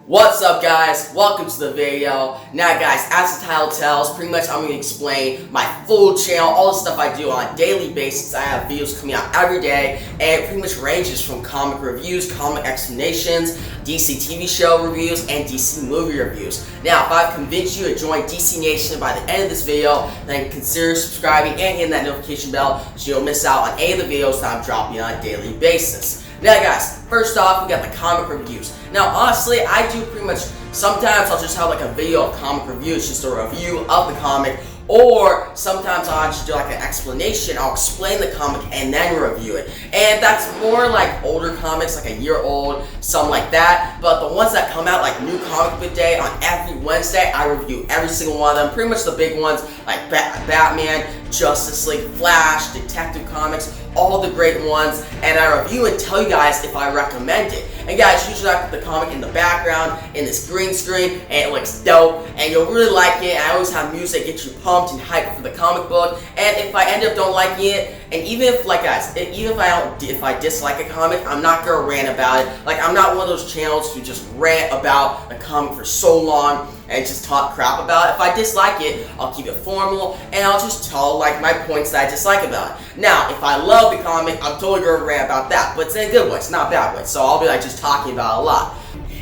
What's up, guys? Welcome to the video. Now guys, as the title tells, pretty much I'm going to explain my full channel, all the stuff I do on a daily basis. I have videos coming out every day, and it pretty much ranges from comic reviews, comic explanations, DC TV show reviews, and DC movie reviews. Now, if I've convinced you to join DC Nation by the end of this video, then consider subscribing and hitting that notification bell so you don't miss out on any of the videos that I'm dropping on a daily basis. Now guys, first off, we got the comic reviews. Now honestly, I do pretty much, sometimes I'll just have like a video of comic reviews, just a review of the comic, or sometimes I'll just do like an explanation. I'll explain the comic and then review it. And that's more like older comics, like a year old, something like that. But the ones that come out like New Comic Book Day on every Wednesday, I review every single one of them. Pretty much the big ones like Batman, Justice League, Flash, Detective Comics, all the great ones, and I review and tell you guys if I recommend it. And guys, usually I put the comic in the background in this green screen, and it looks dope, and you'll really like it. I always have music get you pumped and hyped for the comic book. And if I end up don't liking it, and even if like guys, even if I dislike a comic, I'm not gonna rant about it. Like I'm not one of those channels who just rant about a comic for so long and just talk crap about it. If I dislike it, I'll keep it formal and I'll just tell like my points that I dislike about it. Now, if I love the comic, I'm totally gonna rant about that, but it's in a good way, it's not a bad way. So I'll be like just talking about it a lot.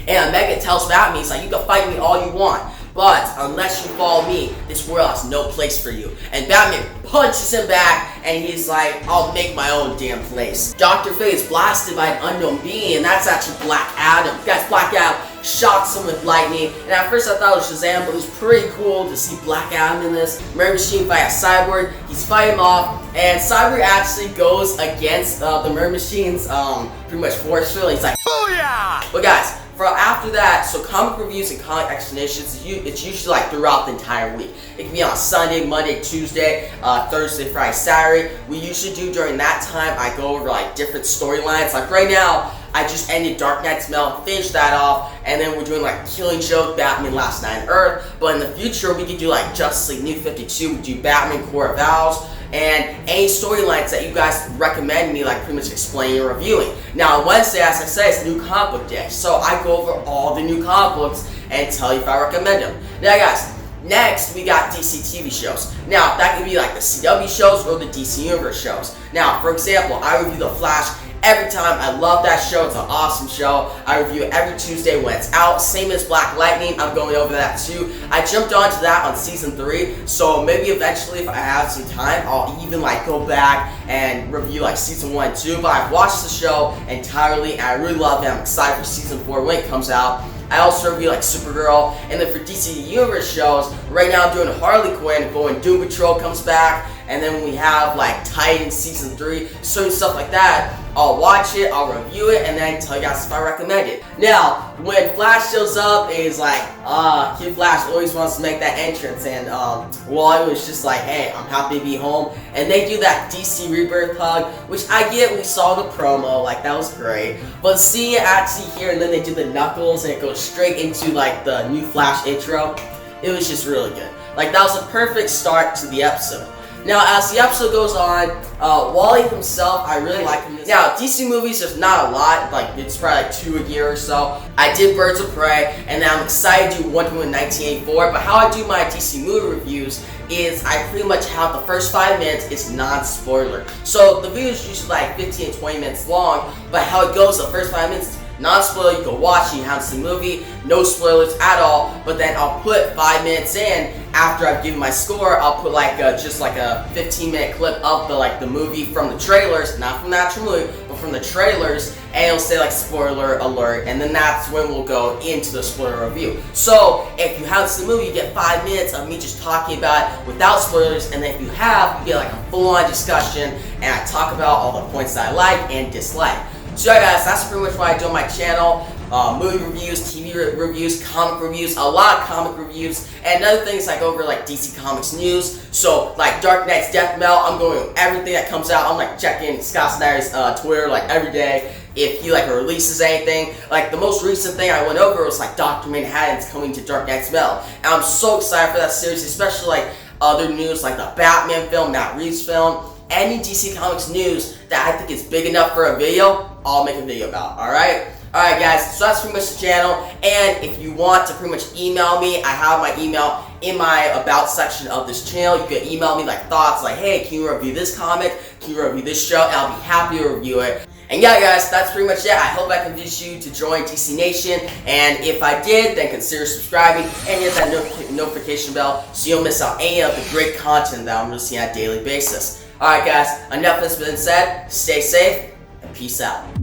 And Omega tells Batman, he's like, you can fight me all you want, but unless you follow me, this world has no place for you. And Batman punches him back, and he's like, I'll make my own damn place. Dr. Fate is blasted by an unknown being, and that's actually Black Adam. Guys, Black Adam shocks him with lightning, and at first I thought it was Shazam, but it was pretty cool to see Black Adam in this. Mirror Machine fight a Cyborg, he's fighting him off, and Cyborg actually goes against the Mirror Machine's pretty much force field. He's like, booyah! But guys, for after that, so comic reviews and comic explanations, it's usually like throughout the entire week. It can be on Sunday, Monday, Tuesday, Thursday, Friday, Saturday. We usually do during that time, I go over like different storylines. Like right now, I just ended Dark Knight's Metal, finished that off, and then we're doing like Killing Joke, Batman Last Night on Earth. But in the future, we could do like Justice League New 52, we do Batman Core of Vows, and any storylines that you guys recommend me like pretty much explaining or reviewing. Now on Wednesday, as I said, it's New Comic Book Day, so I go over all the new comic books and tell you if I recommend them. Now guys, next we got DC TV shows. Now that could be like the CW shows or the DC Universe shows. Now for example, I review The Flash every time. I love that show, it's an awesome show. I review it every Tuesday when it's out. Same as Black Lightning, I'm going over that too. I jumped onto that on season 3, so maybe eventually if I have some time, I'll even like go back and review like season 1 and 2, but I've watched the show entirely and I really love it. I'm excited for season 4 when it comes out. I also review like Supergirl, and then for DC Universe shows, right now I'm doing Harley Quinn, but when Doom Patrol comes back, and then we have like Titan season 3, certain stuff like that, I'll watch it, I'll review it, and then tell you guys if I recommend it. Now, when Flash shows up, it's like, Kid Flash always wants to make that entrance, and Wally was just like, hey, I'm happy to be home, and they do that DC Rebirth hug, which I get, we saw the promo, like that was great, but seeing it actually here, and then they do the knuckles, and it goes straight into like the new Flash intro, it was just really good. Like that was a perfect start to the episode. Now, as the episode goes on, Wally himself, I really like him. Now, DC movies, there's not a lot, like it's probably like 2 a year or so. I did Birds of Prey, and I'm excited to do Wonder Woman 1984, but how I do my DC movie reviews is I pretty much have the first 5 minutes is non-spoiler. So the video is usually like 15 to 20 minutes long, but how it goes, the first 5 minutes, non-spoiler, you go watch it, you haven't seen the movie, no spoilers at all, but then I'll put 5 minutes in, after I've given my score, I'll put like just like a 15-minute clip of the movie from the trailers, not from the actual movie, but from the trailers, and it'll say like spoiler alert, and then that's when we'll go into the spoiler review. So if you haven't seen the movie, you get 5 minutes of me just talking about it without spoilers, and then if you have, you get like a full-on discussion, and I talk about all the points that I like and dislike. So yeah guys, that's pretty much what I do on my channel. Movie reviews, TV reviews, comic reviews, a lot of comic reviews, and another thing is I go over like DC Comics news. So like Dark Knight's Death Metal, I'm going over everything that comes out. I'm like checking Scott Snyder's Twitter like every day if he like releases anything. Like the most recent thing I went over was like Dr. Manhattan's coming to Dark Knight's Metal, and I'm so excited for that series, especially like other news like the Batman film, Matt Reeves film. Any DC Comics news that I think is big enough for a video, I'll make a video about, alright? Alright guys, so that's pretty much the channel, and if you want to pretty much email me, I have my email in my about section of this channel. You can email me like thoughts like, hey, can you review this comic, can you review this show, and I'll be happy to review it. And yeah guys, that's pretty much it. I hope I convinced you to join TC Nation, and if I did, then consider subscribing and hit that notification bell so you don't miss out any of the great content that I'm releasing on a daily basis. Alright guys, enough has been said, stay safe, and peace out.